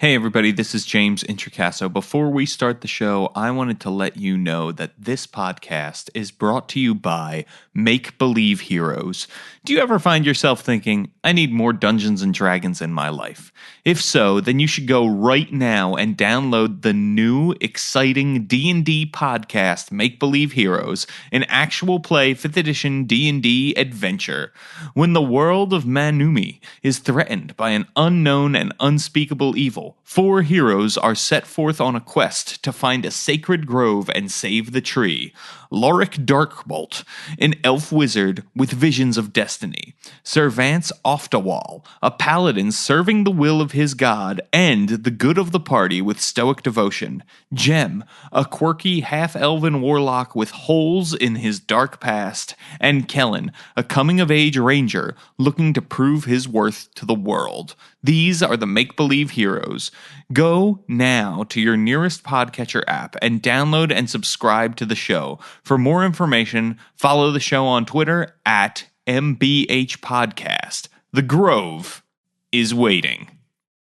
Hey everybody, this is James Introcaso. Before we start the show, I wanted to let you know that this podcast is brought to you by Make Believe Heroes. Do you ever find yourself thinking, I need more Dungeons and Dragons in my life? If so, then you should go right now and download the new, exciting D&D podcast, Make Believe Heroes, an actual play 5th edition D&D adventure. When the world of Manumi is threatened by an unknown and unspeakable evil, 4 heroes are set forth on a quest to find a sacred grove and save the tree. Lorik Darkbolt, an elf wizard with visions of destiny. Sir Vance Oftawal, a paladin serving the will of his god and the good of the party with stoic devotion. Gem, a quirky half-elven warlock with holes in his dark past. And Kellen, a coming-of-age ranger looking to prove his worth to the world. These are the make-believe heroes. Go now to your nearest podcatcher app and download and subscribe to the show. For more information, follow the show on Twitter at MBH Podcast. The Grove is waiting.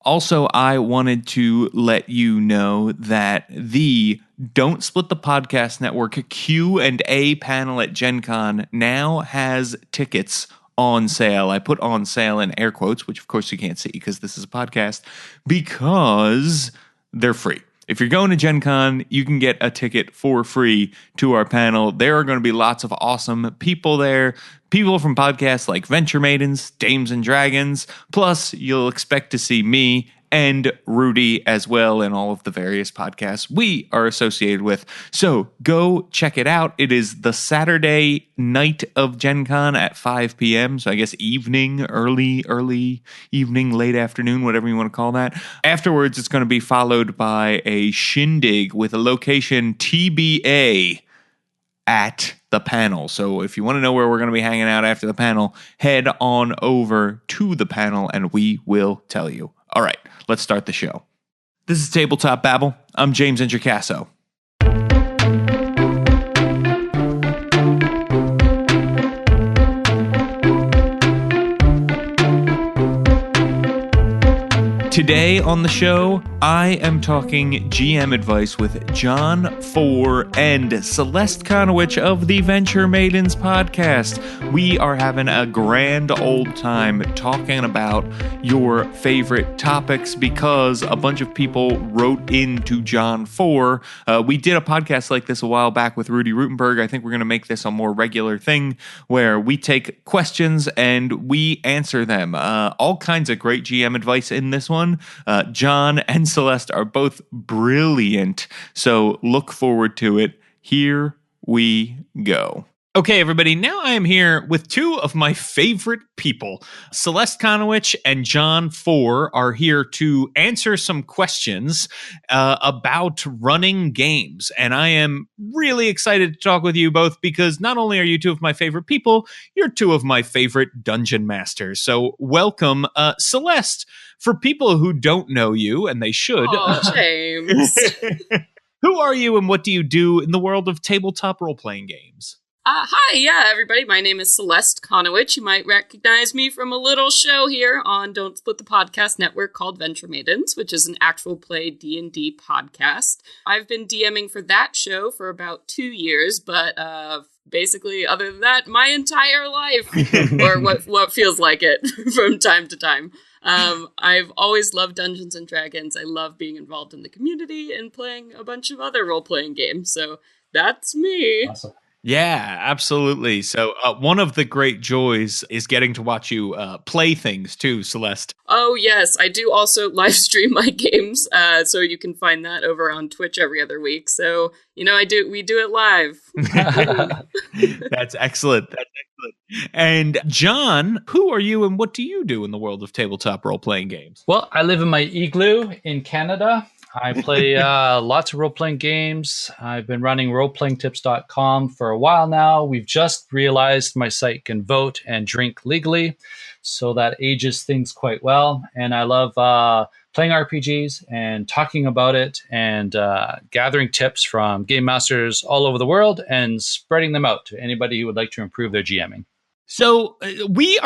Also, I wanted to let you know that the Don't Split the Podcast Network Q&A panel at Gen Con now has tickets on sale. I put on sale in air quotes, which of course you can't see because this is a podcast, because they're free. If you're going to Gen Con, you can get a ticket for free to our panel. There are going to be lots of awesome people there. People from podcasts like Venture Maidens, Dames and Dragons. Plus, you'll expect to see me and Rudy as well in all of the various podcasts we are associated with. So go check it out. It is the Saturday night of Gen Con at 5 p.m. So I guess evening, early evening, late afternoon, whatever you want to call that. Afterwards, it's going to be followed by a shindig with a location TBA at the panel. So if you want to know where we're going to be hanging out after the panel, head on over to the panel and we will tell you. All right, let's start the show. This is Tabletop Babble. I'm James Introcaso. Today on the show, I am talking GM advice with Johnn Four and Celeste Conowitch of the Venture Maidens podcast. We are having a grand old time talking about your favorite topics because a bunch of people wrote into Johnn Four. We did a podcast like this a while back with Rudy Rutenberg. I think we're going to make this a more regular thing where we take questions and we answer them. All kinds of great GM advice in this one. John and Celeste are both brilliant, so look forward to it. Here we go. Okay, everybody, now I am here with two of my favorite people. Celeste Conowitch and Johnn Four are here to answer some questions about running games. And I am really excited to talk with you both because not only are you two of my favorite people, you're two of my favorite dungeon masters. So welcome, Celeste. For people who don't know you, and they should. Oh, James. Who are you and what do you do in the world of tabletop role-playing games? Hi, everybody. My name is Celeste Conowitch. You might recognize me from a little show here on Don't Split the Podcast Network called Venture Maidens, which is an actual play D&D podcast. I've been DMing for that show for about 2 years, but basically, other than that, my entire life, or what feels like it from time to time. I've always loved Dungeons and Dragons. I love being involved in the community and playing a bunch of other role-playing games. So that's me. Awesome. Yeah, absolutely. So one of the great joys is getting to watch you play things too, Celeste. Oh, yes. I do also live stream my games. So you can find that over on Twitch every other week. So, we do it live. That's excellent. That's excellent. And John, who are you and what do you do in the world of tabletop role-playing games? Well, I live in my igloo in Canada. I play lots of role-playing games. I've been running roleplayingtips.com for a while now. We've just realized my site can vote and drink legally, so that ages things quite well. And I love playing RPGs and talking about it and gathering tips from game masters all over the world and spreading them out to anybody who would like to improve their GMing. So we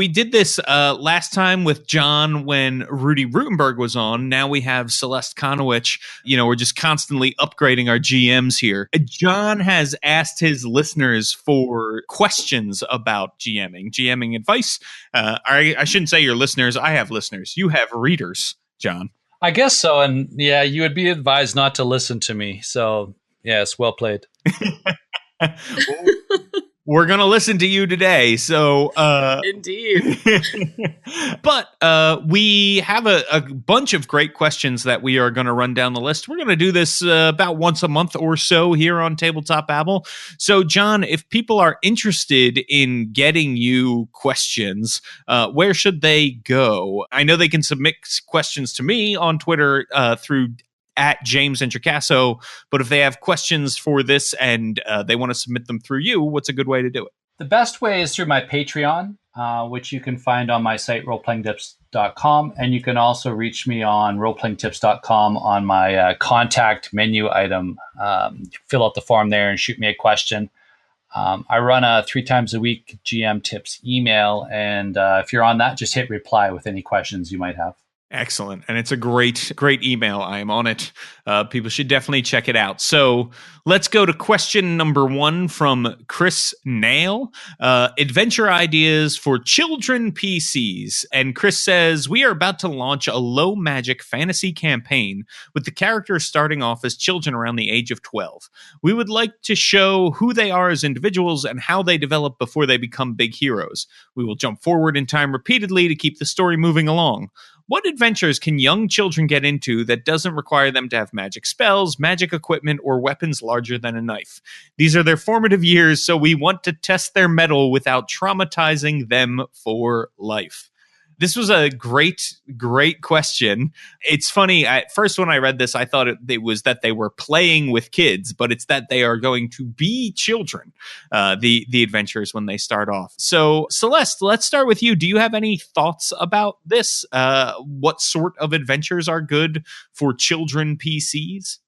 did this last time with John when Rudy Rutenberg was on. Now we have Celeste Conowitch. We're just constantly upgrading our GMs here. John has asked his listeners for questions about GMing advice. I shouldn't say your listeners. I have listeners. You have readers, John. I guess so. And yeah, you would be advised not to listen to me. So yes, well played. We're going to listen to you today. So, indeed. But we have a bunch of great questions that we are going to run down the list. We're going to do this about once a month or so here on Tabletop Babble. So, John, if people are interested in getting you questions, where should they go? I know they can submit questions to me on Twitter through at James Introcaso, but if they have questions for this and they want to submit them through you, what's a good way to do it? The best way is through my Patreon, which you can find on my site, roleplayingtips.com. And you can also reach me on roleplayingtips.com on my contact menu item. Fill out the form there and shoot me a question. I run a 3 times a week GM tips email. And if you're on that, just hit reply with any questions you might have. Excellent. And it's a great email. I am on it. People should definitely check it out. So let's go to question number 1 from Chris Nail. Adventure ideas for children PCs. And Chris says, we are about to launch a low magic fantasy campaign with the characters starting off as children around the age of 12. We would like to show who they are as individuals and how they develop before they become big heroes. We will jump forward in time repeatedly to keep the story moving along. What adventures can young children get into that doesn't require them to have magic spells, magic equipment, or weapons larger than a knife? These are their formative years, so we want to test their mettle without traumatizing them for life. This was a great question. It's funny. At first, when I read this, I thought it was that they were playing with kids, but it's that they are going to be children, the adventures when they start off. So, Celeste, let's start with you. Do you have any thoughts about this? What sort of adventures are good for children PCs?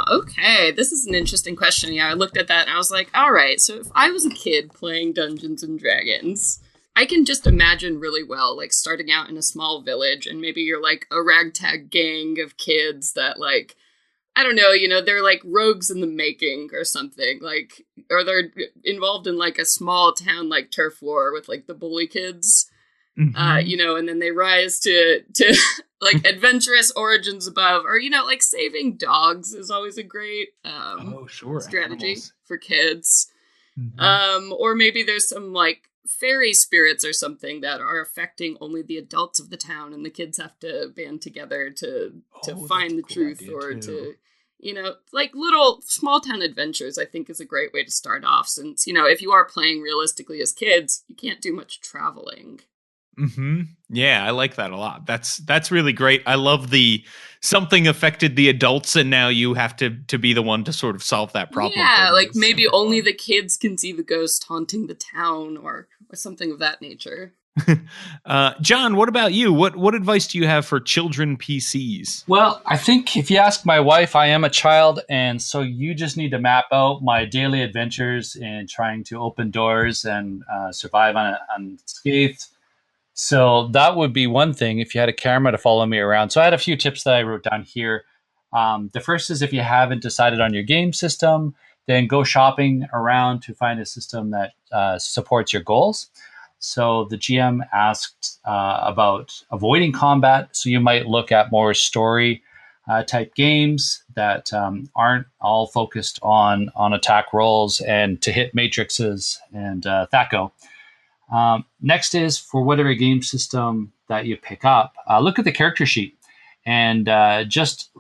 Okay. This is an interesting question. Yeah, I looked at that and I was like, all right, so if I was a kid playing Dungeons and Dragons, I can just imagine really well, like, starting out in a small village, and maybe you're, like, a ragtag gang of kids that, like, I don't know, they're, like, rogues in the making or something, like, or they're involved in, like, a small town, like, turf war with, like, the bully kids, and then they rise to like, adventurous origins above, or, like, saving dogs is always a great strategy for kids. Or maybe there's some, like, fairy spirits or something that are affecting only the adults of the town, and the kids have to band together to find the truth, or to, like, little small town adventures, I think is a great way to start off, since, if you are playing realistically as kids, you can't do much traveling. Yeah, I like that a lot. That's really great. I love something affected the adults, and now you have to be the one to sort of solve that problem. Yeah, like maybe only the kids can see the ghost haunting the town, or something of that nature. John, what about you? What advice do you have for children PCs? Well, I think if you ask my wife, I am a child, and so you just need to map out my daily adventures in trying to open doors and survive unscathed. So that would be one thing if you had a camera to follow me around. So I had a few tips that I wrote down here. The first is, if you haven't decided on your game system, then go shopping around to find a system that supports your goals. So the GM asked about avoiding combat. So you might look at more story type games that aren't all focused on attack rolls and to hit matrices and THAC0. Next is, for whatever game system that you pick up, look at the character sheet and just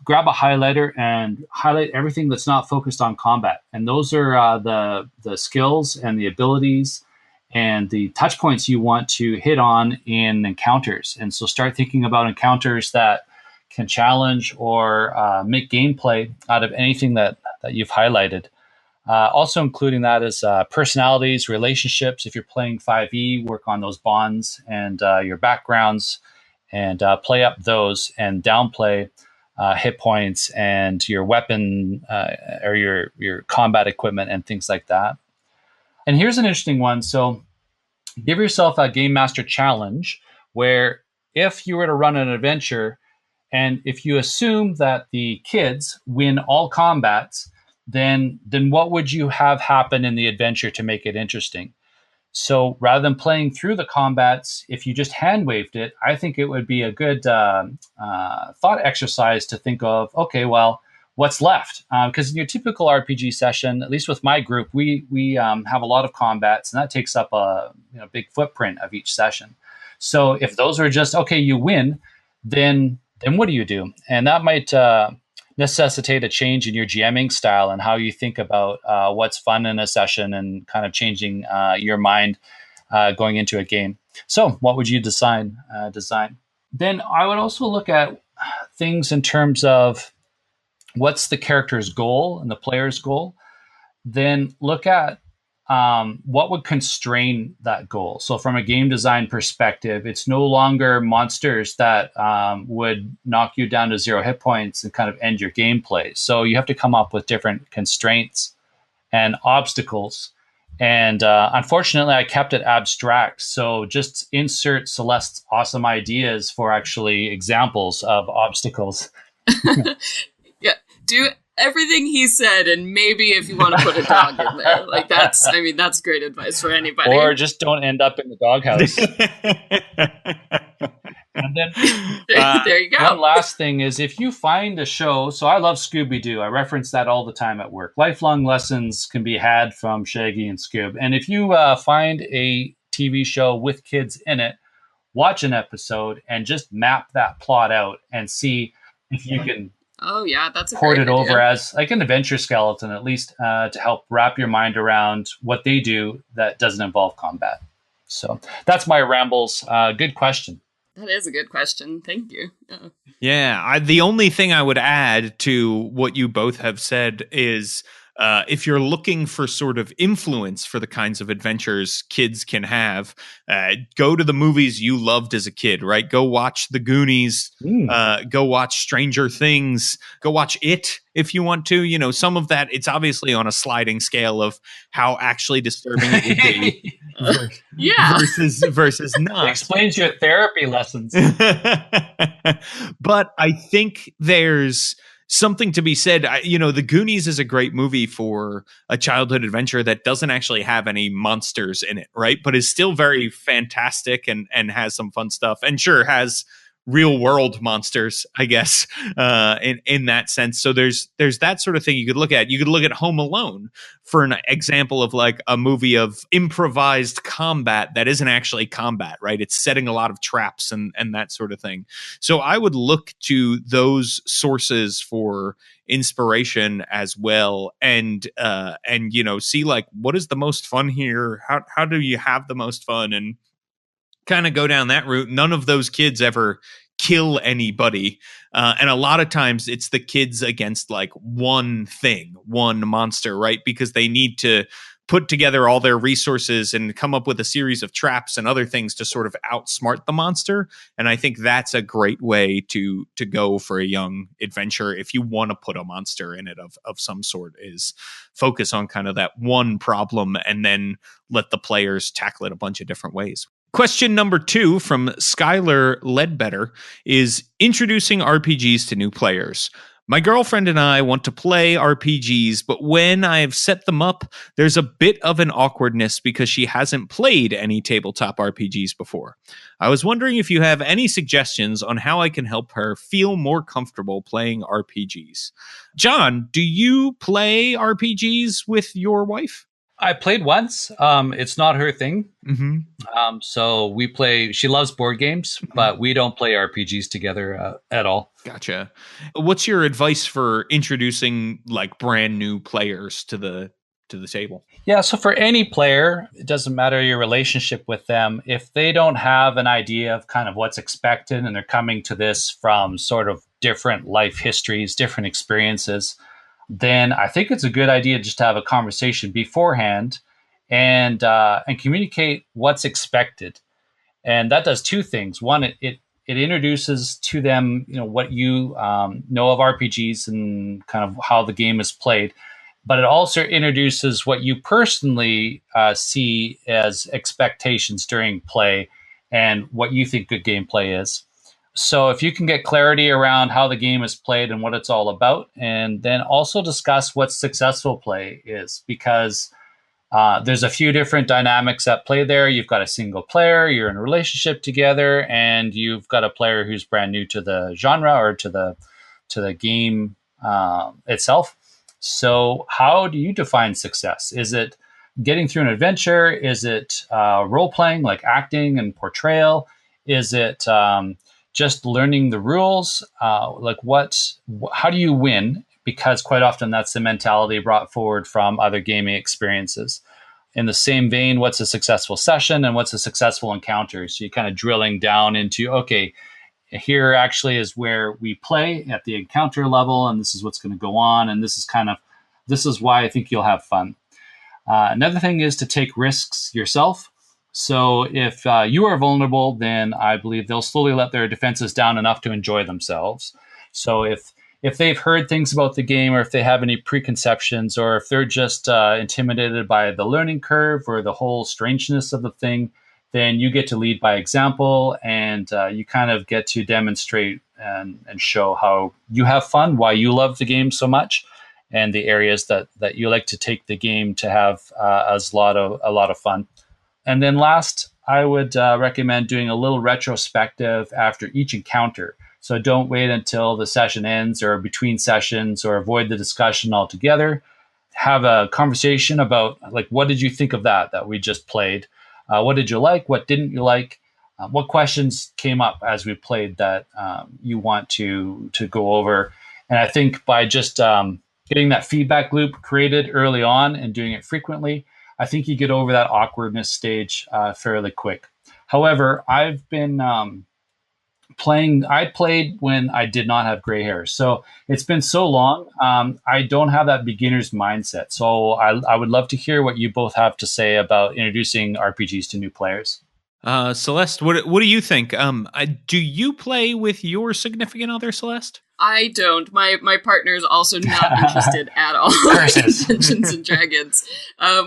grab a highlighter and highlight everything that's not focused on combat. And those are the skills and the abilities and the touch points you want to hit on in encounters. And so start thinking about encounters that can challenge or make gameplay out of anything that you've highlighted. Also including that is personalities, relationships. If you're playing 5e, work on those bonds and your backgrounds, and play up those, and downplay hit points and your weapon or your combat equipment and things like that. And here's an interesting one. So give yourself a Game Master challenge where if you were to run an adventure and if you assume that the kids win all combats, then what would you have happen in the adventure to make it interesting? So rather than playing through the combats, if you just hand waved it, I think it would be a good thought exercise to think of, okay, well, what's left? Because in your typical RPG session, at least with my group, we have a lot of combats, and that takes up a big footprint of each session. So if those are just, okay, you win, then what do you do? And that might necessitate a change in your GMing style and how you think about what's fun in a session and kind of changing your mind going into a game. So what would you design? Then I would also look at things in terms of what's the character's goal and the player's goal. Then look at what would constrain that goal. So from a game design perspective, it's no longer monsters that would knock you down to 0 hit points and kind of end your gameplay. So you have to come up with different constraints and obstacles. And unfortunately, I kept it abstract. So just insert Celeste's awesome ideas for actually examples of obstacles. Yeah, do everything he said, and maybe if you want to put a dog in there, like that's great advice for anybody. Or just don't end up in the doghouse. And then there you go. One last thing is, if you find a show, so I love Scooby-Doo. I reference that all the time at work. Lifelong lessons can be had from Shaggy and Scoob. And if you find a TV show with kids in it, watch an episode and just map that plot out and see if you can that's port it over as like an adventure skeleton, at least to help wrap your mind around what they do that doesn't involve combat. So that's my rambles. Good question. That is a good question. Thank you. Yeah, the only thing I would add to what you both have said is if you're looking for sort of influence for the kinds of adventures kids can have, go to the movies you loved as a kid, right? Go watch The Goonies, go watch Stranger Things, go watch It if you want to. Some of that, it's obviously on a sliding scale of how actually disturbing it would be. versus not. It explains your therapy lessons. But I think there's something to be said. The Goonies is a great movie for a childhood adventure that doesn't actually have any monsters in it, right? But is still very fantastic and has some fun stuff, and sure has real world monsters, I guess, in that sense. So there's that sort of thing you could look at. You could look at Home Alone for an example of like a movie of improvised combat that isn't actually combat, right? It's setting a lot of traps and that sort of thing. So I would look to those sources for inspiration as well, and see like what is the most fun here? How do you have the most fun? And kind of go down that route. None of those kids ever kill anybody. And a lot of times it's the kids against like one monster, right? Because they need to put together all their resources and come up with a series of traps and other things to sort of outsmart the monster. And I think that's a great way to go for a young adventure if you want to put a monster in it of some sort, is focus on kind of that one problem and then let the players tackle it a bunch of different ways. Question number 2 from Skylar Ledbetter is introducing RPGs to new players. My girlfriend and I want to play RPGs, but when I have set them up, there's a bit of an awkwardness because she hasn't played any tabletop RPGs before. I was wondering if you have any suggestions on how I can help her feel more comfortable playing RPGs. John, do you play RPGs with your wife? I played once. It's not her thing. Mm-hmm. So we play, she loves board games, but we don't play RPGs together at all. Gotcha. What's your advice for introducing like brand new players to the table? Yeah, so for any player, it doesn't matter your relationship with them. If they don't have an idea of kind of what's expected and they're coming to this from sort of different life histories, different experiences, then I think it's a good idea just to have a conversation beforehand and communicate what's expected. And that does two things. One, it introduces to them, what you know of RPGs and kind of how the game is played. but it also introduces what you personally see as expectations during play and what you think good gameplay is. So if you can get clarity around how the game is played and what it's all about, and then also discuss what successful play is, because there's a few different dynamics at play there. You've got a single player, you're in a relationship together, and you've got a player who's brand new to the genre or to the game itself. So how do you define success? Is it getting through an adventure? Is it role playing, like acting and portrayal? Is it just learning the rules? How do you win? Because quite often that's the mentality brought forward from other gaming experiences. In the same vein, what's a successful session and what's a successful encounter? So you're kind of drilling down into, okay, here actually is where we play at the encounter level, and this is what's going to go on, and this is why I think you'll have fun. Another thing is to take risks yourself. So if you are vulnerable, then I believe they'll slowly let their defenses down enough to enjoy themselves. So if they've heard things about the game, or if they have any preconceptions, or if they're just intimidated by the learning curve or the whole strangeness of the thing, then you get to lead by example, and you kind of get to demonstrate and show how you have fun, why you love the game so much, and the areas that you like to take the game to have as a lot of fun. And then last, I would recommend doing a little retrospective after each encounter. So don't wait until the session ends or between sessions, or avoid the discussion altogether. Have a conversation about, like, what did you think of that we just played? What did you like? What didn't you like? What questions came up as we played that you want to go over? And I think by just getting that feedback loop created early on and doing it frequently, I think you get over that awkwardness stage fairly quick. However, I've been I played when I did not have gray hair. So it's been so long. I don't have that beginner's mindset. So I would love to hear what you both have to say about introducing RPGs to new players. Celeste, what do you think? Do you play with your significant other, Celeste? I don't. My partner is also not interested at all in Dungeons and Dragons,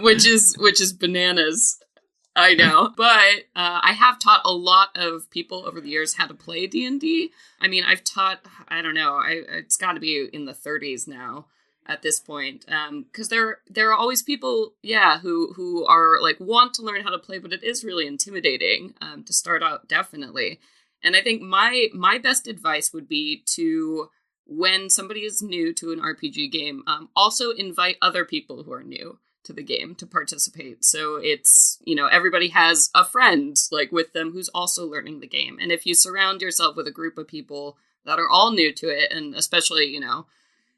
which is bananas. I know, but I have taught a lot of people over the years how to play D&D. I mean, I've taught, I don't know, it's got to be in the 30s now at this point, because there are always people, who are like want to learn how to play, but it is really intimidating to start out, definitely. And I think my best advice would be to, when somebody is new to an RPG game, also invite other people who are new to the game to participate. So it's, everybody has a friend like with them who's also learning the game. And if you surround yourself with a group of people that are all new to it, and especially,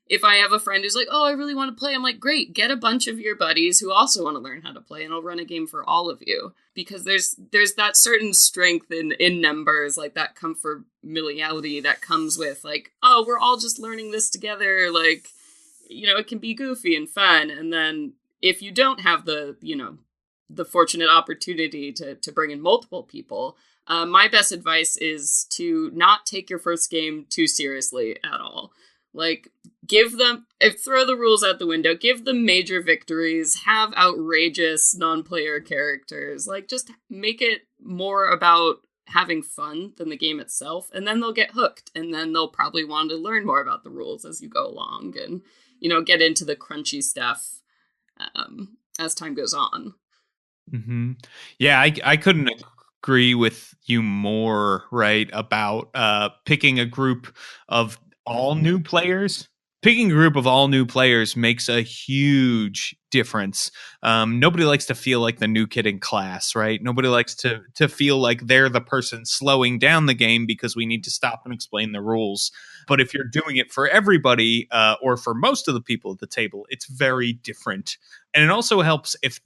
if I have a friend who's like, oh, I really want to play, I'm like, great, get a bunch of your buddies who also want to learn how to play, and I'll run a game for all of you. Because there's that certain strength in numbers, like that familiarity that comes with like, oh, we're all just learning this together. Like, it can be goofy and fun. And then if you don't have the fortunate opportunity to bring in multiple people, my best advice is to not take your first game too seriously at all. Like, throw the rules out the window, give them major victories, have outrageous non-player characters, like, just make it more about having fun than the game itself, and then they'll get hooked, and then they'll probably want to learn more about the rules as you go along, and, get into the crunchy stuff as time goes on. Mm-hmm. Yeah, I couldn't agree with you more, right, about picking a group of all new players. Picking a group of all new players makes a huge difference. Nobody likes to feel like the new kid in class, right? Nobody likes to feel like they're the person slowing down the game because we need to stop and explain the rules. But if you're doing it for everybody, or for most of the people at the table, it's very different. And it also helps if,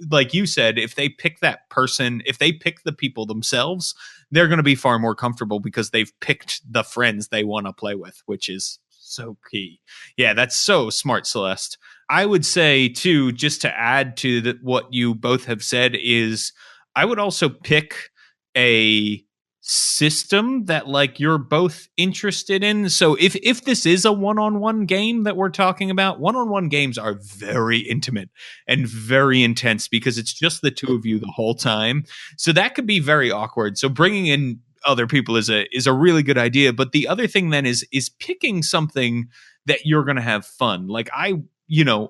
like you said, if they pick that person, if they pick the people themselves, they're going to be far more comfortable because they've picked the friends they want to play with, which is so key. Yeah, that's so smart, Celeste. I would say, too, just to add to what you both have said, is I would also pick a system that like you're both interested in. So if this is a one-on-one game that we're talking about, one-on-one games are very intimate and very intense because it's just the two of you the whole time. So that could be very awkward. So bringing in other people is a really good idea. But the other thing then is picking something that you're going to have fun. Like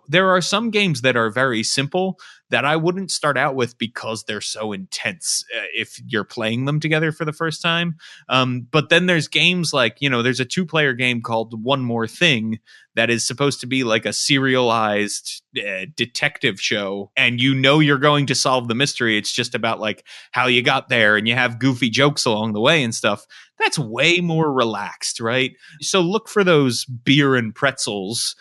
there are some games that are very simple that I wouldn't start out with because they're so intense if you're playing them together for the first time. But then there's games like, there's a 2-player game called One More Thing that is supposed to be like a serialized detective show. And you're going to solve the mystery. It's just about like how you got there and you have goofy jokes along the way and stuff. That's way more relaxed, right? So look for those beer and pretzels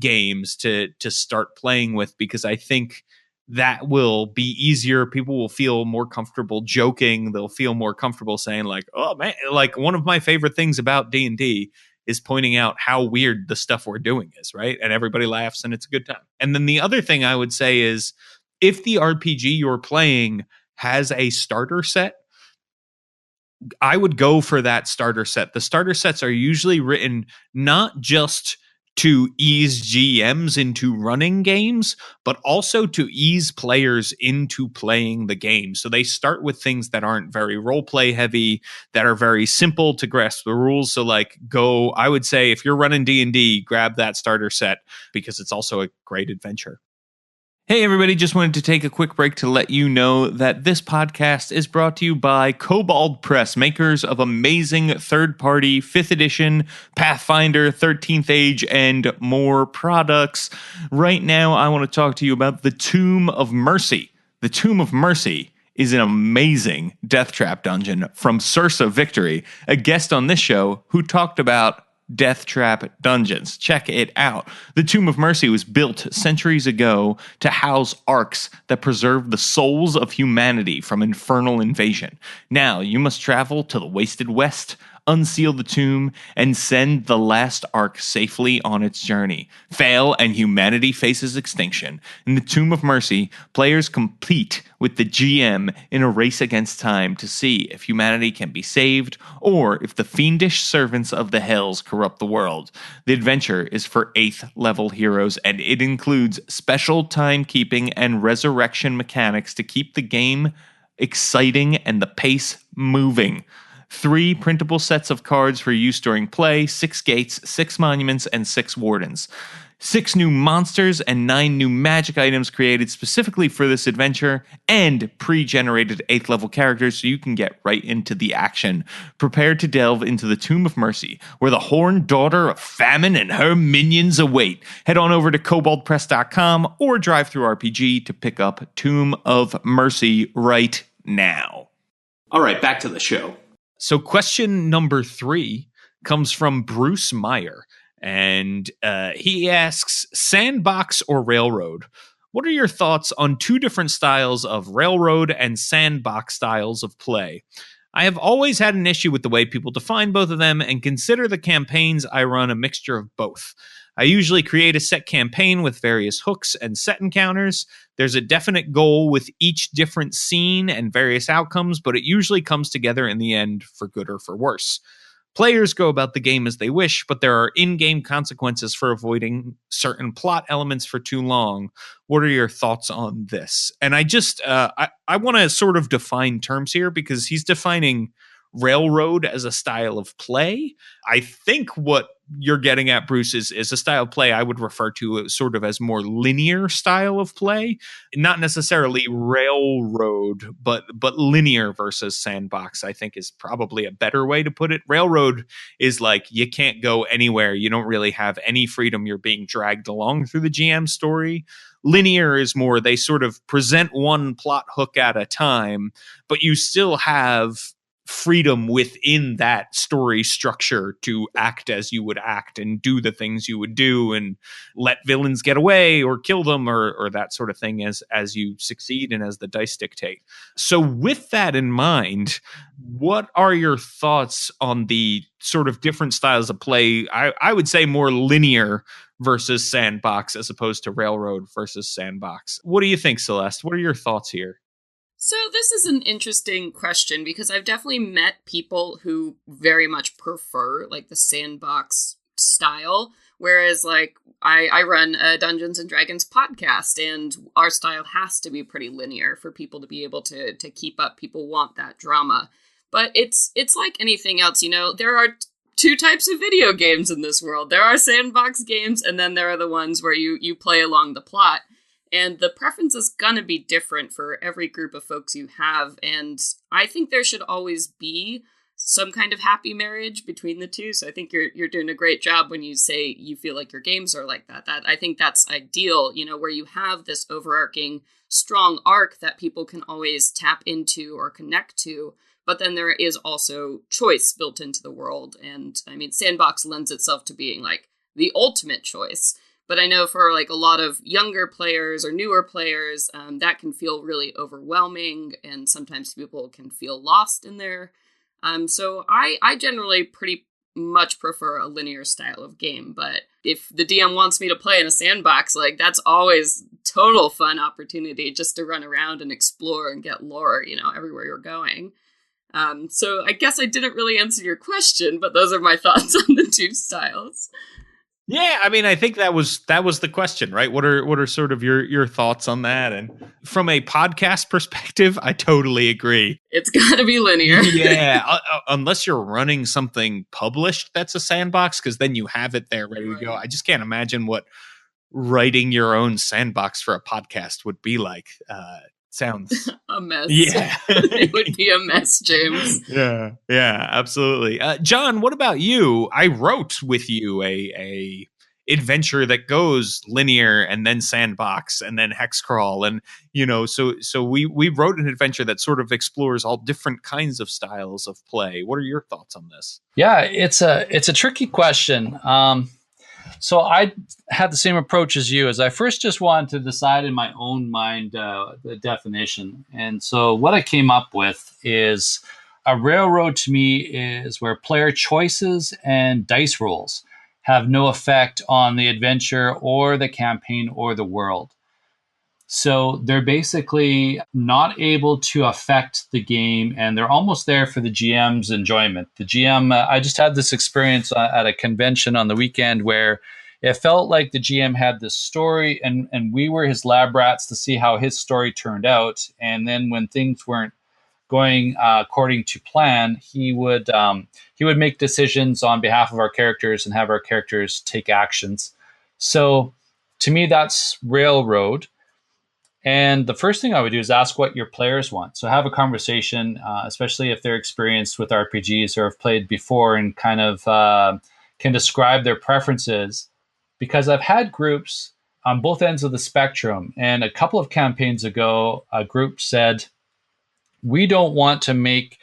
games to start playing with, because I think that will be easier. People will feel more comfortable joking. They'll feel more comfortable saying like, oh man, like one of my favorite things about D&D is pointing out how weird the stuff we're doing is, right? And everybody laughs and it's a good time. And then the other thing I would say is if the RPG you're playing has a starter set, I would go for that starter set. The starter sets are usually written not just to ease GMs into running games, but also to ease players into playing the game. So they start with things that aren't very role play heavy, that are very simple to grasp the rules. So I would say if you're running D&D, grab that starter set because it's also a great adventure. Hey everybody, just wanted to take a quick break to let you know that this podcast is brought to you by Kobold Press, makers of amazing third-party 5th edition, Pathfinder, 13th Age, and more products. Right now, I want to talk to you about the Tomb of Mercy. The Tomb of Mercy is an amazing death trap dungeon from Sursa Victory, a guest on this show who talked about Death Trap Dungeons. Check it out. The Tomb of Mercy was built centuries ago to house arks that preserve the souls of humanity from infernal invasion. Now, you must travel to the Wasted West, unseal the tomb, and send the last ark safely on its journey. Fail, and humanity faces extinction. In the Tomb of Mercy, players compete with the GM in a race against time to see if humanity can be saved or if the fiendish servants of the hells corrupt the world. The adventure is for 8th level heroes, and it includes special timekeeping and resurrection mechanics to keep the game exciting and the pace moving. 3 printable sets of cards for use during play, 6 gates, 6 monuments, and 6 wardens. 6 new monsters and 9 new magic items created specifically for this adventure, and pre-generated 8th level characters so you can get right into the action. Prepare to delve into the Tomb of Mercy, where the horned daughter of famine and her minions await. Head on over to koboldpress.com or DriveThruRPG to pick up Tomb of Mercy right now. All right, back to the show. So question number 3 comes from Bruce Meyer, and he asks, sandbox or railroad? What are your thoughts on 2 different styles of railroad and sandbox styles of play? I have always had an issue with the way people define both of them and consider the campaigns I run a mixture of both. I usually create a set campaign with various hooks and set encounters. There's a definite goal with each different scene and various outcomes, but it usually comes together in the end for good or for worse. Players go about the game as they wish, but there are in-game consequences for avoiding certain plot elements for too long. What are your thoughts on this? And I just, I want to sort of define terms here because he's defining railroad as a style of play. I think what you're getting at, Bruce, is a style of play I would refer to sort of as more linear style of play, not necessarily railroad, but linear versus sandbox, I think is probably a better way to put it. Railroad is like you can't go anywhere. You don't really have any freedom. You're being dragged along through the GM story. Linear is more they sort of present one plot hook at a time, but you still have freedom within that story structure to act as you would act and do the things you would do and let villains get away or kill them or that sort of thing as you succeed and as the dice dictate. So with that in mind, what are your thoughts on the sort of different styles of play? I would say more linear versus sandbox as opposed to railroad versus sandbox. What do you think, Celeste? What are your thoughts here? So this is an interesting question because I've definitely met people who very much prefer like the sandbox style, whereas like I run a Dungeons and Dragons podcast, and our style has to be pretty linear for people to be able to keep up. People want that drama, but it's like anything else, you know. There are two types of video games in this world. There are sandbox games, and then there are the ones where you play along the plot. And the preference is gonna be different for every group of folks you have. And I think there should always be some kind of happy marriage between the two. So I think you're doing a great job when you say you feel like your games are like that. I think that's ideal, you know, where you have this overarching strong arc that people can always tap into or connect to. But then there is also choice built into the world. And I mean, Sandbox lends itself to being like the ultimate choice. But I know for like a lot of younger players or newer players, that can feel really overwhelming, and sometimes people can feel lost in there. So I generally pretty much prefer a linear style of game. But if the DM wants me to play in a sandbox, like that's always total fun opportunity just to run around and explore and get lore, you know, everywhere you're going. So I guess I didn't really answer your question, but those are my thoughts on the two styles. Yeah, I mean, I think that was the question, right? What are sort of your thoughts on that? And from a podcast perspective, I totally agree. It's got to be linear. Yeah, unless you're running something published that's a sandbox, because then you have it there ready to go. I just can't imagine what writing your own sandbox for a podcast would be like. Sounds a mess. Yeah. It would be a mess, James. Yeah, absolutely. John, what about you? I wrote with you a adventure that goes linear and then sandbox and then hex crawl, and you know, so we wrote an adventure that sort of explores all different kinds of styles of play. What are your thoughts on this? Yeah, it's a tricky question. So I had the same approach as you, as I first just wanted to decide in my own mind the definition. And so what I came up with is a railroad to me is where player choices and dice rolls have no effect on the adventure or the campaign or the world. So they're basically not able to affect the game, and they're almost there for the GM's enjoyment. The GM, I just had this experience at a convention on the weekend where it felt like the GM had this story, and we were his lab rats to see how his story turned out. And then when things weren't going according to plan, he would make decisions on behalf of our characters and have our characters take actions. So to me, that's railroad. And the first thing I would do is ask what your players want. So have a conversation, especially if they're experienced with RPGs or have played before and kind of can describe their preferences. Because I've had groups on both ends of the spectrum. And a couple of campaigns ago, a group said, we don't want to make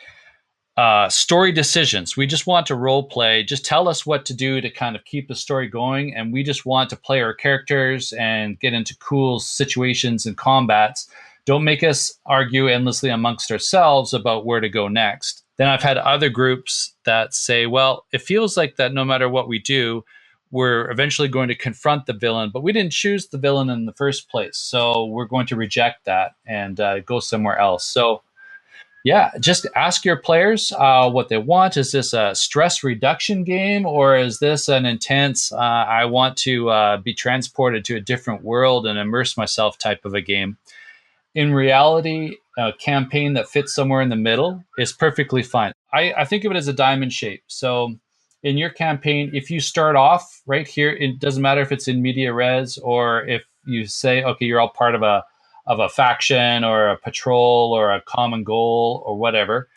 story decisions. We just want to role play. Just tell us what to do to kind of keep the story going. And we just want to play our characters and get into cool situations and combats. Don't make us argue endlessly amongst ourselves about where to go next. Then I've had other groups that say, well, it feels like that no matter what we do, we're eventually going to confront the villain, but we didn't choose the villain in the first place. So we're going to reject that and go somewhere else. So yeah, just ask your players what they want. Is this a stress reduction game, or is this an intense, I want to be transported to a different world and immerse myself type of a game? In reality, a campaign that fits somewhere in the middle is perfectly fine. I think of it as a diamond shape. So in your campaign, if you start off right here, it doesn't matter if it's in media res or if you say, okay, you're all part of a faction or a patrol or a common goal or whatever.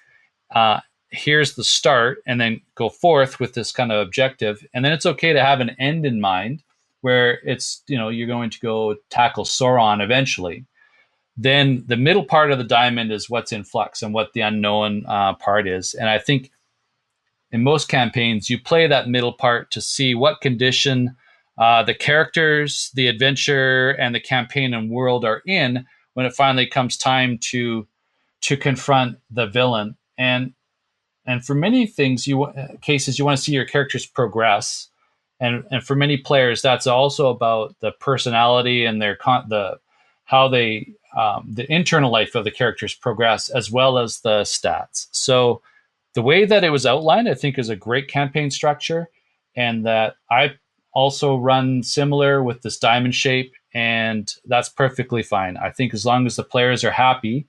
Here's the start, and then go forth with this kind of objective. And then it's okay to have an end in mind where it's, you know, you're going to go tackle Sauron eventually. Then the middle part of the diamond is what's in flux and what the unknown part is. And I think in most campaigns, you play that middle part to see what condition the characters, the adventure, and the campaign and world are in when it finally comes time to confront the villain. And for many things, cases, you want to see your characters progress. And for many players, that's also about the personality and how they the internal life of the characters progress, as well as the stats. So the way that it was outlined, I think, is a great campaign structure, and that I also run similar with this diamond shape, and that's perfectly fine. I think as long as the players are happy,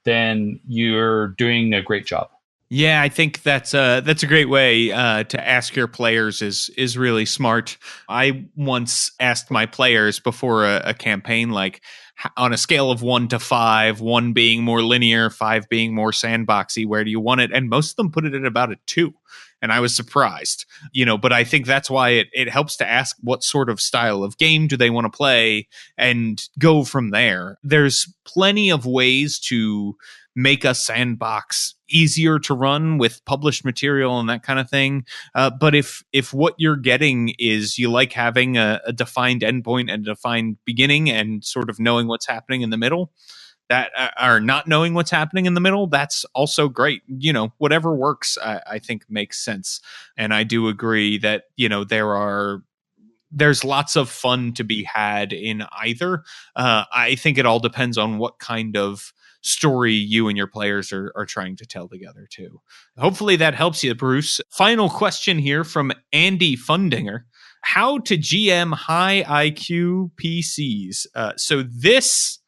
then you're doing a great job. Yeah, I think that's a great way to ask your players is really smart. I once asked my players before a campaign, like on a scale of 1 to 5, 1 being more linear, 5 being more sandboxy, where do you want it? And most of them put it at about a 2. And I was surprised, but I think that's why it helps to ask what sort of style of game do they want to play and go from there. There's plenty of ways to make a sandbox easier to run with published material and that kind of thing. But if what you're getting is you like having a defined endpoint and a defined beginning and sort of knowing what's happening in the middle, that are not knowing what's happening in the middle, that's also great. Whatever works, I think makes sense. And I do agree that, there's lots of fun to be had in either. I think it all depends on what kind of story you and your players are trying to tell together too. Hopefully that helps you, Bruce. Final question here from Andy Fundinger. How to GM High IQ PCs? So this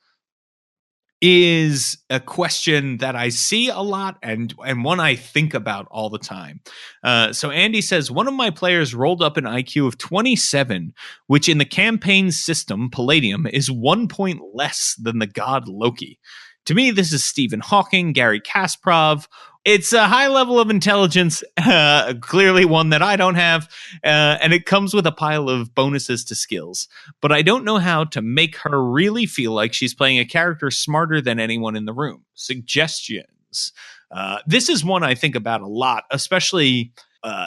is a question that I see a lot and one I think about all the time. So Andy says, one of my players rolled up an IQ of 27, which in the campaign system, Palladium, is 1 point less than the god Loki. To me, this is Stephen Hawking, Gary Kasparov. It's a high level of intelligence, clearly one that I don't have, and it comes with a pile of bonuses to skills. But I don't know how to make her really feel like she's playing a character smarter than anyone in the room. Suggestions. This is one I think about a lot, especially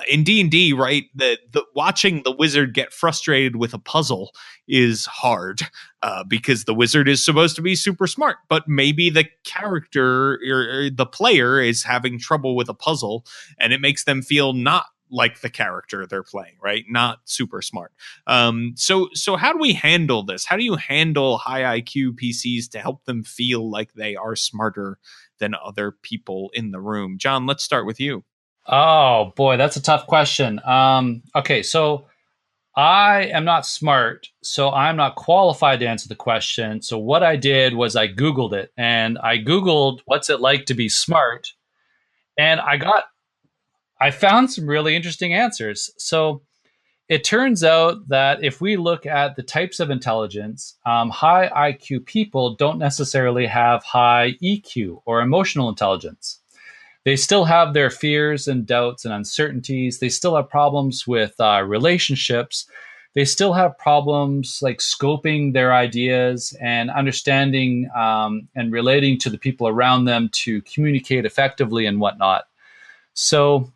in D&D, right? The watching the wizard get frustrated with a puzzle is hard because the wizard is supposed to be super smart, but maybe the character or the player is having trouble with a puzzle and it makes them feel not like the character they're playing, right? Not super smart. So how do we handle this? How do you handle high IQ PCs to help them feel like they are smarter than other people in the room? John, let's start with you. Oh boy, that's a tough question. Okay, so I am not smart, so I'm not qualified to answer the question. So what I did was I Googled it, and I Googled what's it like to be smart, and I found some really interesting answers. So it turns out that if we look at the types of intelligence, high IQ people don't necessarily have high EQ or emotional intelligence. They still have their fears and doubts and uncertainties. They still have problems with relationships. They still have problems like scoping their ideas and understanding and relating to the people around them to communicate effectively and whatnot. So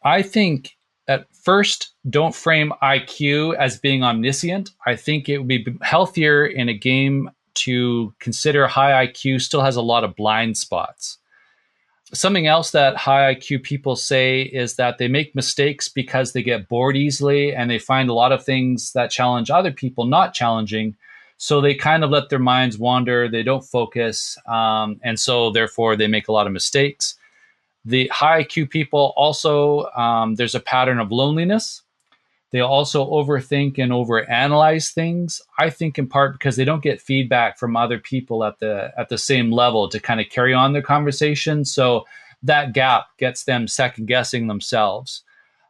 I think at first, don't frame IQ as being omniscient. I think it would be healthier in a game to consider high IQ still has a lot of blind spots. Something else that high IQ people say is that they make mistakes because they get bored easily and they find a lot of things that challenge other people not challenging. So they kind of let their minds wander. They don't focus. And so therefore they make a lot of mistakes. The high IQ people also, there's a pattern of loneliness. They also overthink and overanalyze things. I think in part because they don't get feedback from other people at the same level to kind of carry on their conversation. So that gap gets them second guessing themselves.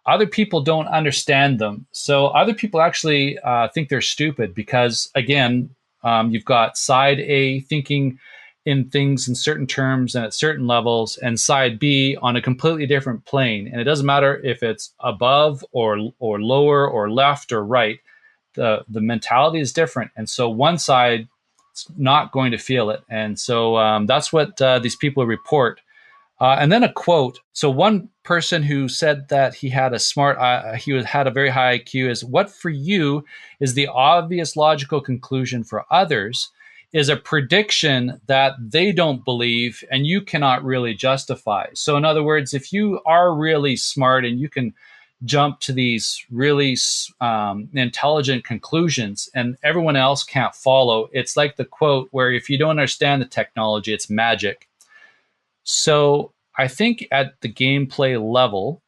Other people don't understand them. So other people actually think they're stupid because, again, you've got side A thinking in things in certain terms and at certain levels, and side B on a completely different plane. And it doesn't matter if it's above or lower or left or right. The mentality is different. And so one side is not going to feel it. And so that's what these people report. And then a quote. So one person who said that he had had a very high IQ is, what for you is the obvious logical conclusion for others is a prediction that they don't believe and you cannot really justify. So in other words, if you are really smart and you can jump to these really intelligent conclusions and everyone else can't follow. It's like the quote where if you don't understand the technology, it's magic. So I think at the gameplay level,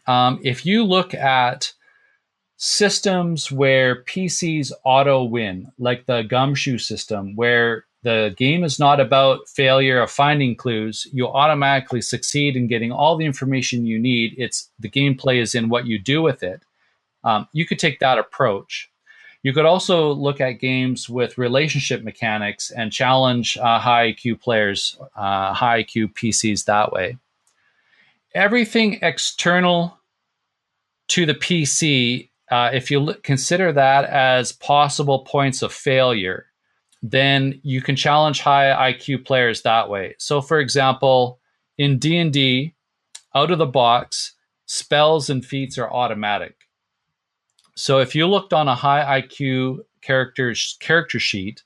if you look at systems where PCs auto win, like the gumshoe system, where the game is not about failure of finding clues, you automatically succeed in getting all the information you need. It's the gameplay is in what you do with it. You could take that approach. You could also look at games with relationship mechanics and challenge high IQ players, high IQ PCs that way. Everything external to the PC, if you consider that as possible points of failure, then you can challenge high IQ players that way. So, for example, in D&D, out of the box, spells and feats are automatic. So if you looked on a high IQ character sheet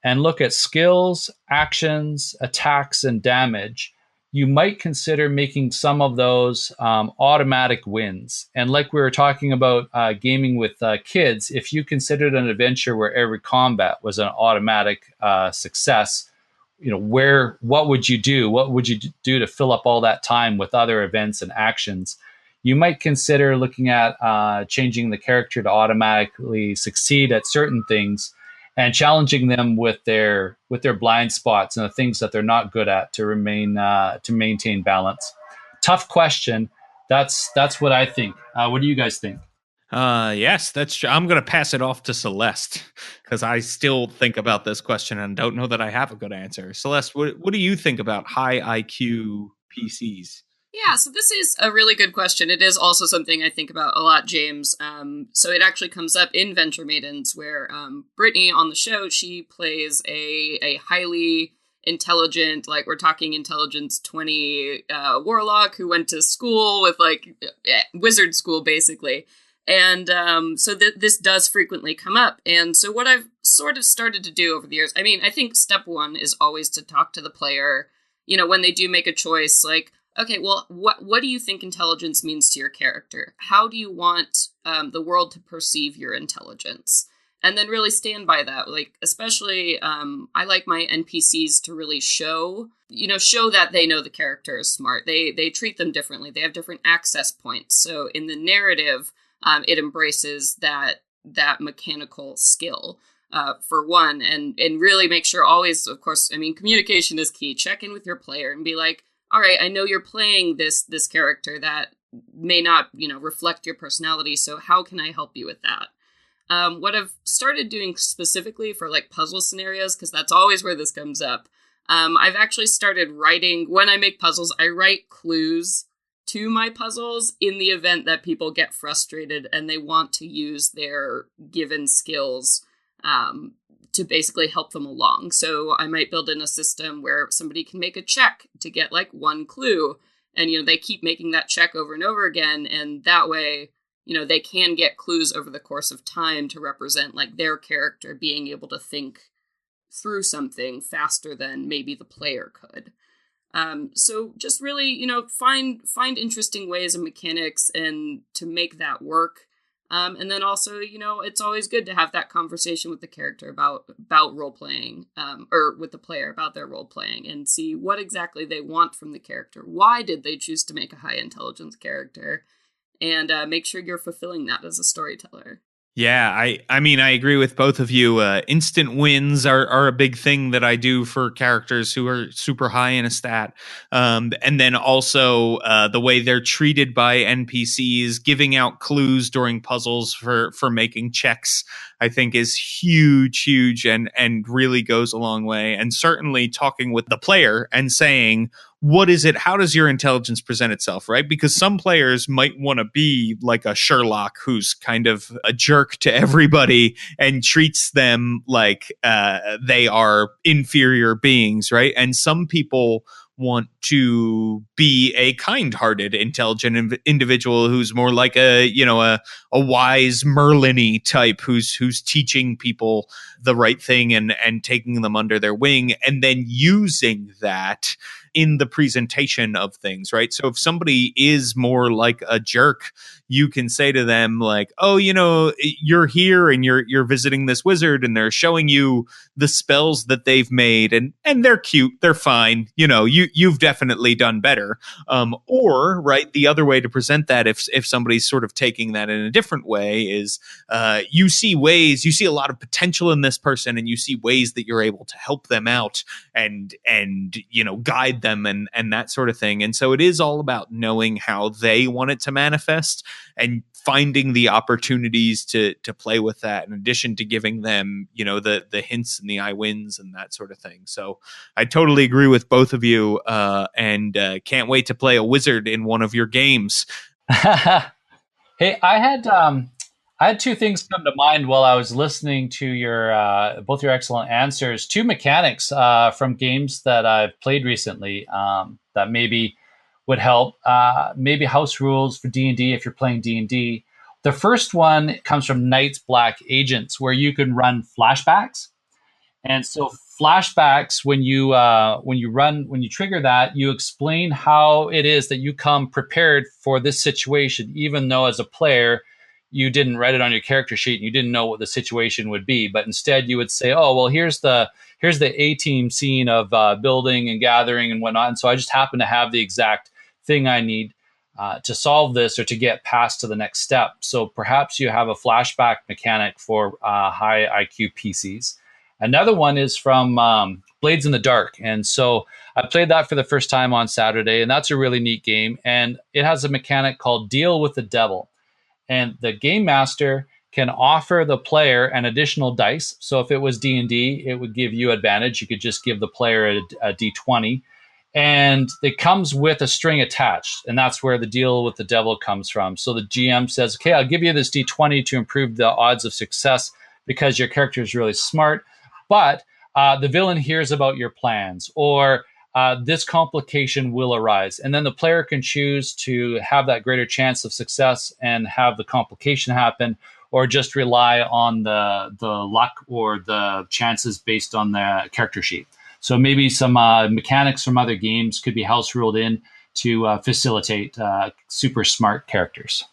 and look at skills, actions, attacks, and damage, you might consider making some of those automatic wins. And like we were talking about gaming with kids, if you considered an adventure where every combat was an automatic success, what would you do? What would you do to fill up all that time with other events and actions? You might consider looking at changing the character to automatically succeed at certain things and challenging them with their blind spots and the things that they're not good at to maintain balance. Tough question. That's what I think. What do you guys think? Yes, that's true. I'm going to pass it off to Celeste because I still think about this question and don't know that I have a good answer. Celeste, what do you think about high IQ PCs? Yeah, so this is a really good question. It is also something I think about a lot, James. So it actually comes up in Venture Maidens, where Brittany on the show, she plays a highly intelligent, like we're talking intelligence 20 warlock who went to school with wizard school, basically. And so this does frequently come up. And so what I've sort of started to do over the years, I mean, I think step one is always to talk to the player, when they do make a choice, like, okay, well, what do you think intelligence means to your character? How do you want the world to perceive your intelligence? And then really stand by that. Like, especially, I like my NPCs to really show that they know the character is smart. They treat them differently. They have different access points. So in the narrative, it embraces that mechanical skill. For one, and really make sure always, of course, I mean, communication is key. Check in with your player and be like, all right, I know you're playing this character that may not, reflect your personality. So how can I help you with that? What I've started doing specifically for like puzzle scenarios, because that's always where this comes up. I've actually started writing, when I make puzzles, I write clues to my puzzles in the event that people get frustrated and they want to use their given skills to basically help them along. So I might build in a system where somebody can make a check to get like one clue, and they keep making that check over and over again, and that way they can get clues over the course of time to represent like their character being able to think through something faster than maybe the player could. So just really find interesting ways and mechanics and to make that work. And then also, it's always good to have that conversation with the character about role playing, or with the player about their role playing, and see what exactly they want from the character. Why did they choose to make a high intelligence character? And make sure you're fulfilling that as a storyteller. Yeah, I mean, I agree with both of you. Instant wins are a big thing that I do for characters who are super high in a stat. And then also the way they're treated by NPCs, giving out clues during puzzles for making checks, I think is huge and really goes a long way. And certainly talking with the player and saying, what is it? How does your intelligence present itself, right? Because some players might want to be like a Sherlock who's kind of a jerk to everybody and treats them like they are inferior beings, right? And some people want to be a kind-hearted, intelligent individual who's more like a wise Merlin-y type who's teaching people the right thing and taking them under their wing, and then using that in the presentation of things, right? So if somebody is more like a jerk, you can say to them like, oh, you're here and you're visiting this wizard and they're showing you the spells that they've made, and they're cute, they're fine, you've definitely done better. Or right, the other way to present that, if somebody's sort of taking that in a different way, is you see a lot of potential in this person, and you see ways that you're able to help them out and guide them and that sort of thing. And so it is all about knowing how they want it to manifest and finding the opportunities to play with that, in addition to giving them, the hints and the I wins and that sort of thing. So I totally agree with both of you, and can't wait to play a wizard in one of your games. Hey, I had two things come to mind while I was listening to your both your excellent answers. Two mechanics from games that I've played recently that maybe would help. Maybe house rules for D&D if you're playing D&D. The first one comes from Night's Black Agents, where you can run flashbacks. And so flashbacks, when you trigger that, you explain how it is that you come prepared for this situation, even though as a player you didn't write it on your character sheet and you didn't know what the situation would be. But instead you would say, oh, well, here's the A-team scene of building and gathering and whatnot. And so I just happen to have the exact thing I need to solve this or to get past to the next step. So perhaps you have a flashback mechanic for high IQ PCs. Another one is from Blades in the Dark. And so I played that for the first time on Saturday, and that's a really neat game. And it has a mechanic called Deal with the Devil. And the game master can offer the player an additional dice. So if it was D&D, it would give you advantage. You could just give the player a D20. And it comes with a string attached. And that's where the Deal with the Devil comes from. So the GM says, okay, I'll give you this D20 to improve the odds of success because your character is really smart. But the villain hears about your plans, or this complication will arise. And then the player can choose to have that greater chance of success and have the complication happen, or just rely on the luck or the chances based on the character sheet. So maybe some mechanics from other games could be house ruled in to facilitate super smart characters.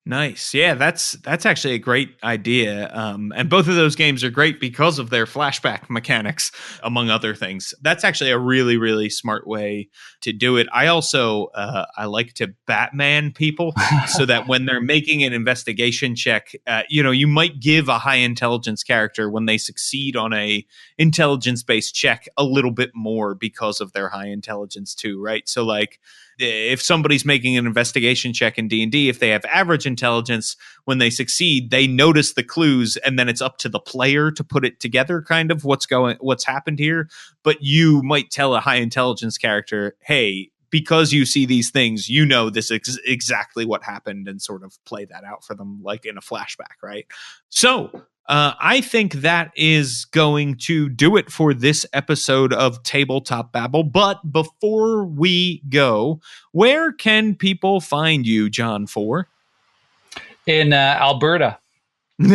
Nice. Yeah, that's actually a great idea. And both of those games are great because of their flashback mechanics, among other things. That's actually a really, really smart way to do it. I also I like to Batman people so that when they're making an investigation check, you might give a high intelligence character, when they succeed on a intelligence-based check, a little bit more because of their high intelligence too, right? So like, if somebody's making an investigation check in D&D, if they have average intelligence, when they succeed, they notice the clues, and then it's up to the player to put it together, kind of what's happened here. But you might tell a high intelligence character, hey, because you see these things, this is exactly what happened, and sort of play that out for them like in a flashback, right? So I think that is going to do it for this episode of Tabletop Babble. But before we go, where can people find you, Johnn Four? In Alberta. Or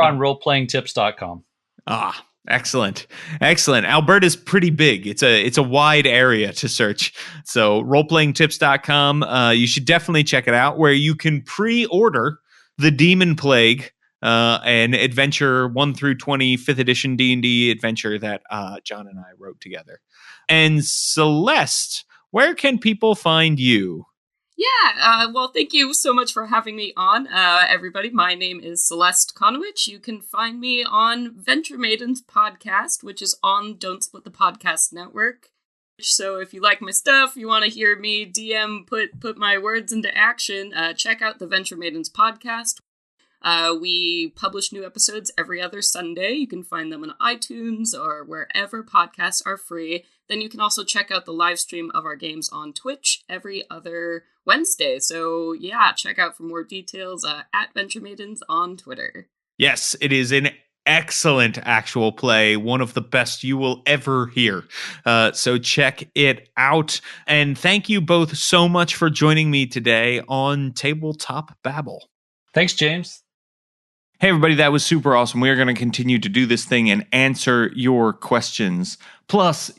on roleplayingtips.com. Ah, excellent. Alberta's pretty big. It's a wide area to search. So roleplayingtips.com. You should definitely check it out, where you can pre-order the Demon Plague, an adventure 1 through 20, 5th edition D&D adventure that John and I wrote together. And Celeste, where can people find you? Yeah, well, thank you so much for having me on, everybody. My name is Celeste Conowitch. You can find me on Venture Maidens podcast, which is on Don't Split the Podcast Network. So if you like my stuff, you want to hear me DM put my words into action, check out the Venture Maidens podcast. We publish new episodes every other Sunday. You can find them on iTunes or wherever podcasts are free. Then you can also check out the live stream of our games on Twitch every other Wednesday. So yeah, check out for more details at Venture Maidens on Twitter. Yes, it is in excellent actual play, one of the best you will ever hear. So check it out. And thank you both so much for joining me today on Tabletop Babble. Thanks, James. Hey, everybody, that was super awesome. We are going to continue to do this thing and answer your questions. Plus,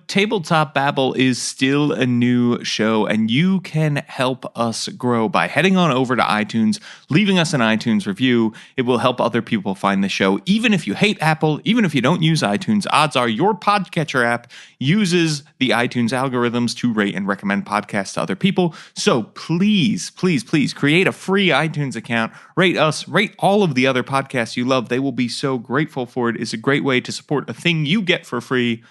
Tabletop Babble is still a new show, and you can help us grow by heading on over to iTunes, leaving us an iTunes review. It will help other people find the show. Even if you hate Apple, even if you don't use iTunes, odds are your podcatcher app uses the iTunes algorithms to rate and recommend podcasts to other people. So please, please, please create a free iTunes account. Rate us, rate all of the other podcasts you love. They will be so grateful for it. It's a great way to support a thing you get for free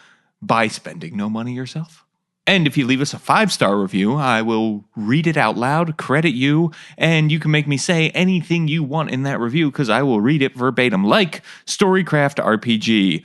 by spending no money yourself. And if you leave us a 5-star review, I will read it out loud, credit you, and you can make me say anything you want in that review because I will read it verbatim, like Storycraft RPG.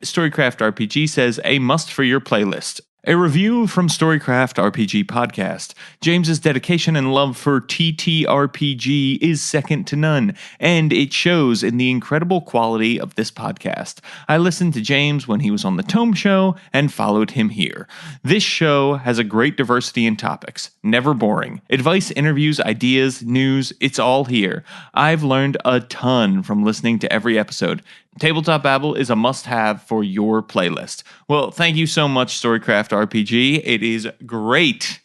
Storycraft RPG says, a must for your playlist. A review from Storycraft RPG Podcast. James's dedication and love for TTRPG is second to none, and it shows in the incredible quality of this podcast. I listened to James when he was on the Tome Show and followed him here. This show has a great diversity in topics. Never boring. Advice, interviews, ideas, news, it's all here. I've learned a ton from listening to every episode. Tabletop Babble is a must-have for your playlist. Well, thank you so much, Storycraft RPG. It is great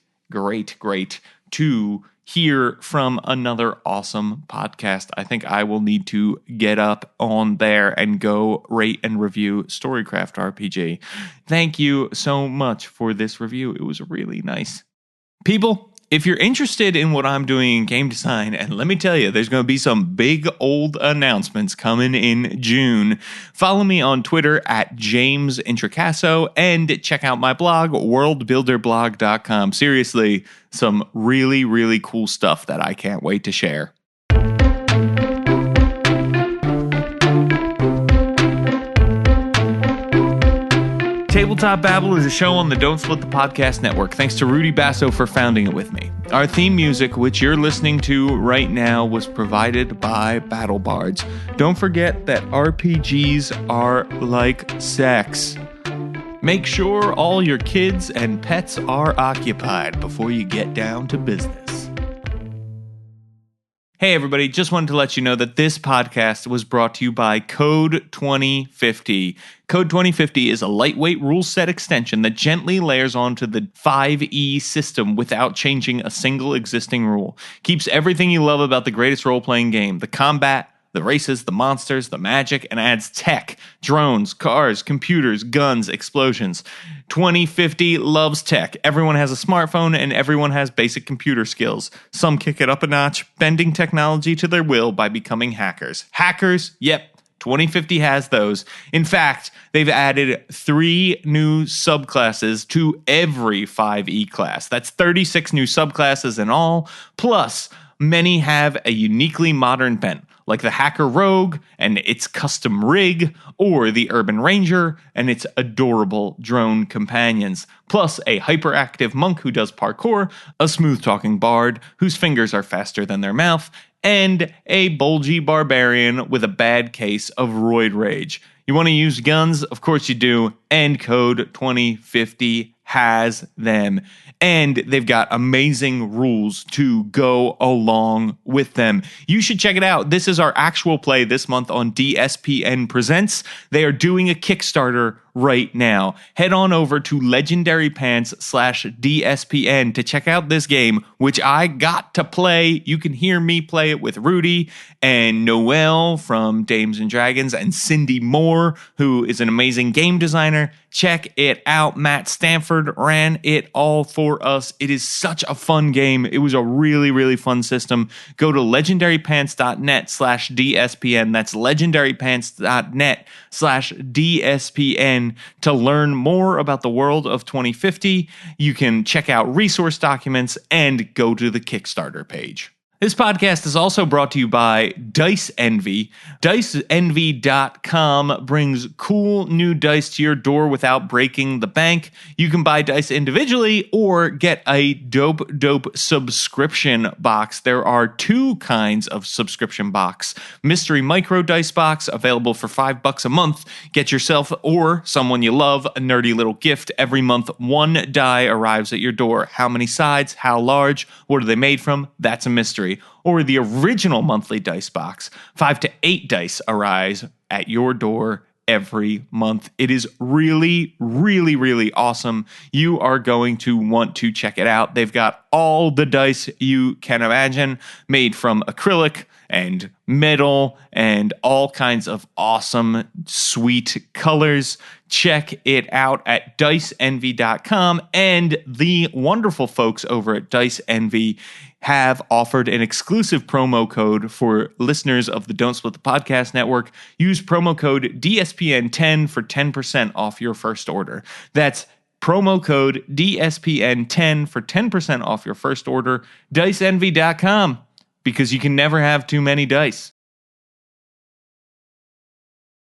to hear from another awesome podcast. I think I will need to get up on there and go rate and review Storycraft RPG. Thank you so much for this review. It was really nice. People, if you're interested in what I'm doing in game design, and let me tell you, there's going to be some big old announcements coming in June. Follow me on Twitter at James Introcaso and check out my blog, worldbuilderblog.com. Seriously, some really, really cool stuff that I can't wait to share. Tabletop Babble is a show on the Don't Split the Podcast Network. Thanks to Rudy Basso for founding it with me. Our theme music, which you're listening to right now, was provided by Battle Bards. Don't forget that RPGs are like sex. Make sure all your kids and pets are occupied before you get down to business. Hey everybody, just wanted to let you know that this podcast was brought to you by Code 2050. Code 2050 is a lightweight rule set extension that gently layers onto the 5e system without changing a single existing rule. Keeps everything you love about the greatest role-playing game, the combat, the races, the monsters, the magic, and adds tech, drones, cars, computers, guns, explosions. 2050 loves tech. Everyone has a smartphone and everyone has basic computer skills. Some kick it up a notch, bending technology to their will by becoming hackers. Hackers? Yep. 2050 has those. In fact, they've added 3 new subclasses to every 5e class. That's 36 new subclasses in all, plus many have a uniquely modern bent, like the Hacker Rogue and its custom rig, or the Urban Ranger and its adorable drone companions, plus a hyperactive monk who does parkour, a smooth-talking bard whose fingers are faster than their mouth, and a bulgy barbarian with a bad case of roid rage. You want to use guns? Of course you do, and Code 2050 has them. And they've got amazing rules to go along with them. You should check it out. This is our actual play this month on DSPN Presents. They are doing a Kickstarter right now. Head on over to legendarypants.com/DSPN to check out this game, which I got to play. You can hear me play it with Rudy and Noelle from Dames and Dragons and Cindy Moore, who is an amazing game designer. Check it out. Matt Stanford ran it all for us. It is such a fun game. It was a really, really fun system. Go to legendarypants.net/DSPN. That's legendarypants.net/DSPN to learn more about the world of 2050. You can check out resource documents and go to the Kickstarter page. This podcast is also brought to you by Dice Envy. DiceEnvy.com brings cool new dice to your door without breaking the bank. You can buy dice individually or get a dope subscription box. There are two kinds of subscription box. Mystery Micro Dice Box, available for $5 a month. Get yourself or someone you love a nerdy little gift. Every month, one die arrives at your door. How many sides? How large? What are they made from? That's a mystery. Or the original monthly dice box, 5 to 8 dice arrive at your door every month. It is really, really, really awesome. You are going to want to check it out. They've got all the dice you can imagine, made from acrylic and metal and all kinds of awesome, sweet colors. Check it out at DiceEnvy.com, and the wonderful folks over at Dice Envy have offered an exclusive promo code for listeners of the Don't Split the Podcast Network. Use promo code DSPN10 for 10% off your first order. That's promo code DSPN10 for 10% off your first order. DiceEnvy.com, because you can never have too many dice.